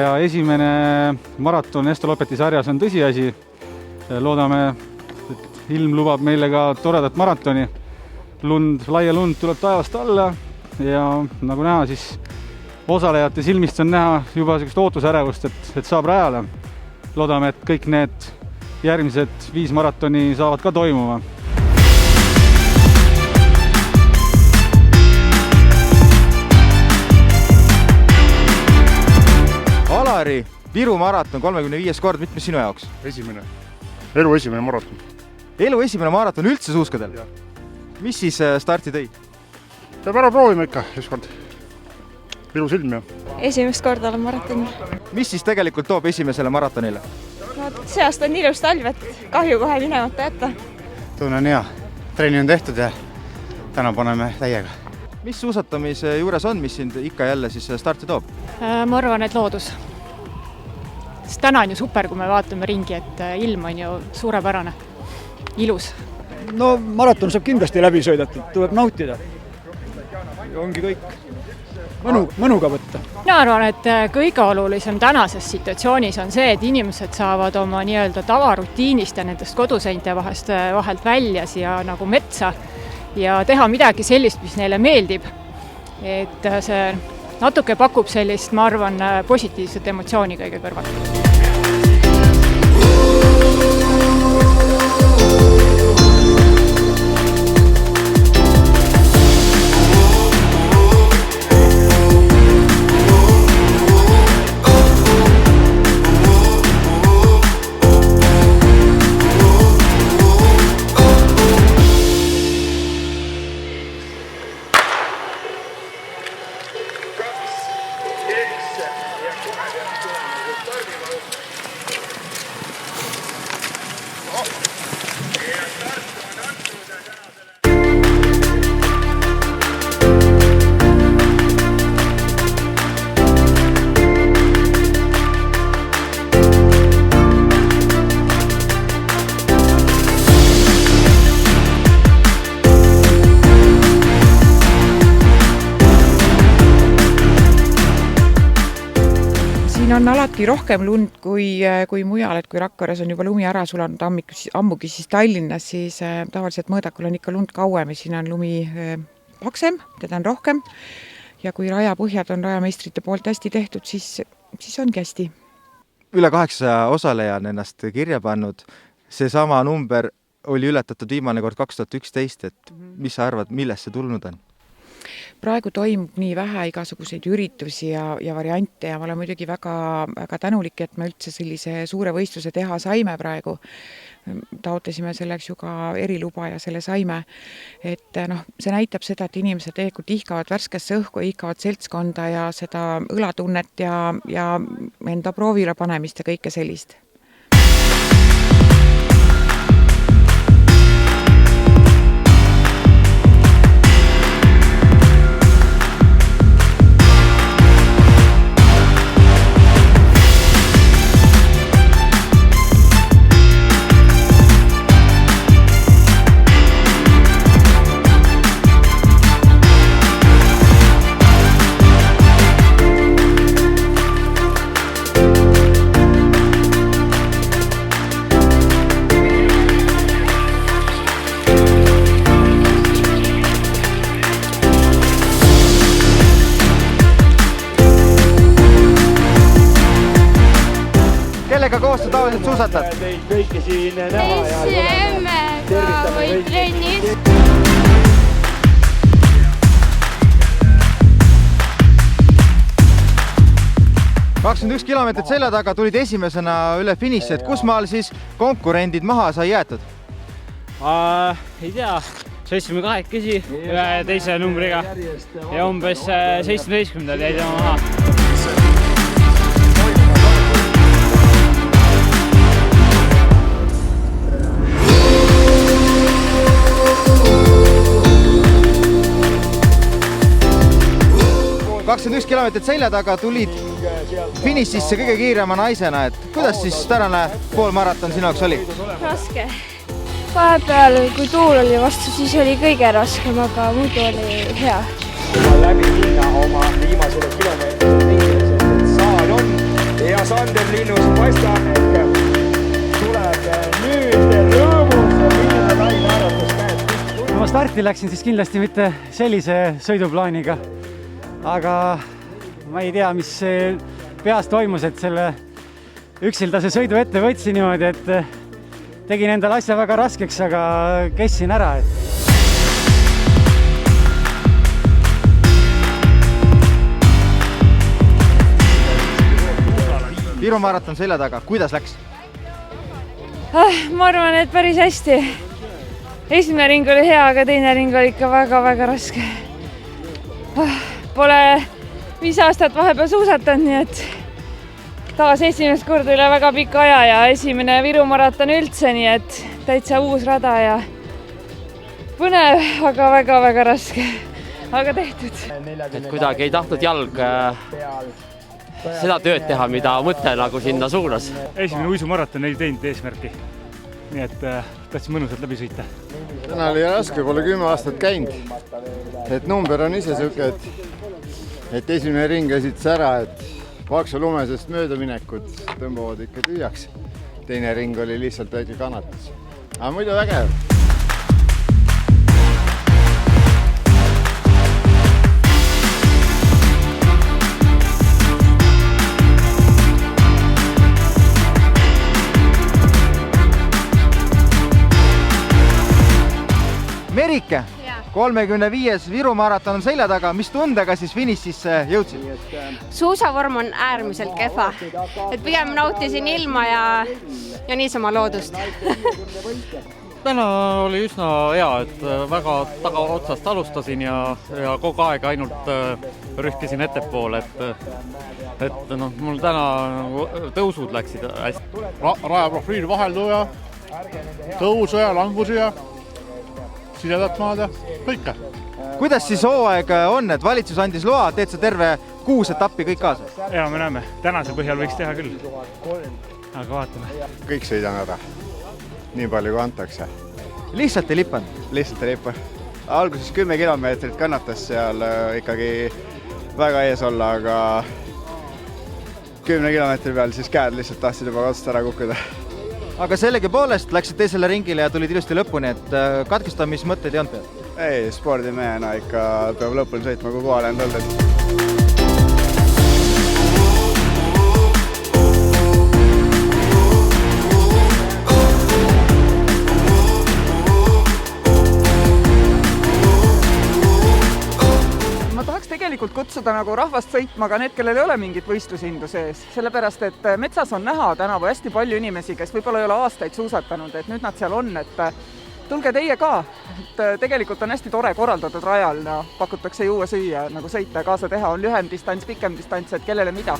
ja esimene maraton Estoloppeti sarjas on tõsiasi. Loodame, et ilm lubab meile ka toredat maratoni. Laia lund tuleb taevast alla ja nagu näha, siis osalejate silmist on näha juba sellist ootusärevust, et saab rajale. Loodame, et kõik need järgmised 5 maratoni saavad ka toimuma. Alari, Viru maraton 35 kord, mitmes sinu jaoks? Elu esimene maraton. Elu esimene maraton üldse suuskadel? Mis siis starti tõi? Peab ära proovima ikka, ükskord. Viru silm ja. Esimest korda olen maratonil. Mis siis tegelikult toob esimesele maratonile? No, see aasta on ilus talv, et kahju kohe minemata jätta. Tunne on hea. Treeni on tehtud ja täna paneme täiega. Mis suusatamise juures on, mis sind ikka jälle siis starti toob? Ma arvan, et loodus. Sest täna on ju super, kui me vaatame ringi, et ilm on ju suurepärane, ilus. No maraton saab kindlasti läbi sõidetud, tuleb nautida. Ja ongi kõik. Mõnuga võtta. Ma arvan, et kõige olulisem tänases situatsioonis on see, et inimesed saavad oma nii-öelda tavarutiinist ja nendest koduseinte vahelt välja siia nagu metsa ja teha midagi sellist, mis neile meeldib. Et see natuke pakub sellist, ma arvan, positiivset emotsiooni kõige kõrvalt. On alati rohkem lund kui mujal, et kui Rakveres on juba lumi ära sulanud ammugi siis Tallinnas, siis tavaliselt mõõdakul on ikka lund kauem ja siin on lumi paksem, teda on rohkem ja kui rajapõhjad on rajameistrite poolt hästi tehtud, siis ongi hästi. Üle 800 osaleja on ennast kirja pannud. Seesama number oli ületatud viimane kord 2011, et mis sa arvad, millest see tulnud on? Praegu toimub nii vähe igasuguseid üritusi ja variante ja ma olen muidugi väga tänulik, et me üldse sellise suure võistluse teha saime praegu. Taotlesime selleks ju ka eriluba ja selle saime. Et see näitab seda, et inimesed tegelikult ihkavad värskesse õhku, ihkavad seltskonda ja seda õlatunnet ja enda proovile panemist ja kõike sellist. Kellega koos sa tavaliselt suusatad? Emme-ga või trennis. 21 kilomeetrit selja taga tulid esimesena üle finiši, et kus maal siis konkurendid maha sai jäetud? Ei tea, 78 ühe teise numbriga ja umbes 17. jäid maha. kilomeetrit selja taga tulid finišisse kõige kiirema naisena, et kuidas siis tänane poolmaraton sinu jaoks oli? Raske. Vahepeal, kui tuul oli vastu, siis oli kõige raskem, aga muidu oli hea. Läbi minna oma viimasele kilomeetrile, et saal on ja Sander Linnus paistab, tuleb nüüd rõõmus ja milline naine arvates käest. Kui ma starti läksin, siis kindlasti mitte sellise sõiduplaaniga, aga ma ei tea, mis peas toimus, et selle üksildase sõidu ette võtsin niimoodi, et tegin endale asja väga raskeks, aga kessin ära. Viru maraton selja taga, kuidas läks? Ma arvan, et päris hästi. Esimene ring oli hea, aga teine ring oli ikka väga-väga raske. Pole 5 aastat vahepeal suusatanud, nii et taas esimest korda üle väga pika aja ja esimene Viru maraton üldse, nii et täitsa uus rada ja põnev, aga väga-väga raske, aga tehtud. Et kuidagi ei tahtnud jalg seda tööd teha, mida mõte nagu sinna suunas. Esimene uisumaraton ei teinud eesmärki, nii et tahtsin mõnusalt läbi sõita. Täna oli raske, pole 10 aastat käinud. Et number on ise siuke, et esimene ring esitas ära, et paksu lumesest möödaminekut tõmbavad ikka tühjaks. Teine ring oli lihtsalt väike kannatus. Aga muidu vägev. Merike, 35. Viru maraton on selja taga, mis tundega siis finišisse jõudsid? Suusavorm on äärmiselt kehva, et pigem nautisin ilma ja niisama loodust. Täna oli üsna hea, et väga tagaotsast alustasin ja kogu aeg ainult rühkisin ettepoole, et mul täna tõusud läksid hästi. Raja profiil vahelduja, tõusu ja langusi ja sidedat maada, kõike. Kuidas siis hooaeg on, et valitsus andis loa, teed sa terve 6 etappi kõik kaasa? Ja me näeme, tänase põhjal võiks teha küll, aga vaatame. Kõik sõidan ära, nii palju kui antakse. Lihtsalt ei lipanud? Lihtsalt ei lipa. Alguses 10 kilomeetrit kannatas seal ikkagi väga ees olla, aga 10 kilomeetri peal siis käed lihtsalt tahtsid juba otsast ära kukkuda. Aga sellegi poolest läksid teisele ringile ja tulid ilusti lõpuni, et katkestamismõtteid ei olnud peal? Ei, spordimehena ikka peab lõpuni sõitma, kui kohale on tulnud. Ma tahaks tegelikult kutsuda nagu rahvast sõitma ka need, kellel ei ole mingit võistlushindu sees, sellepärast et metsas on näha tänavu hästi palju inimesi, kes võib-olla ei ole aastaid suusatanud, et nüüd nad seal on, et tulge teie ka, et tegelikult on hästi tore korraldatud rajal, pakutakse juua süüa, nagu sõita ja kaasa teha, on lühem distants, pikem distants, et kellele mida.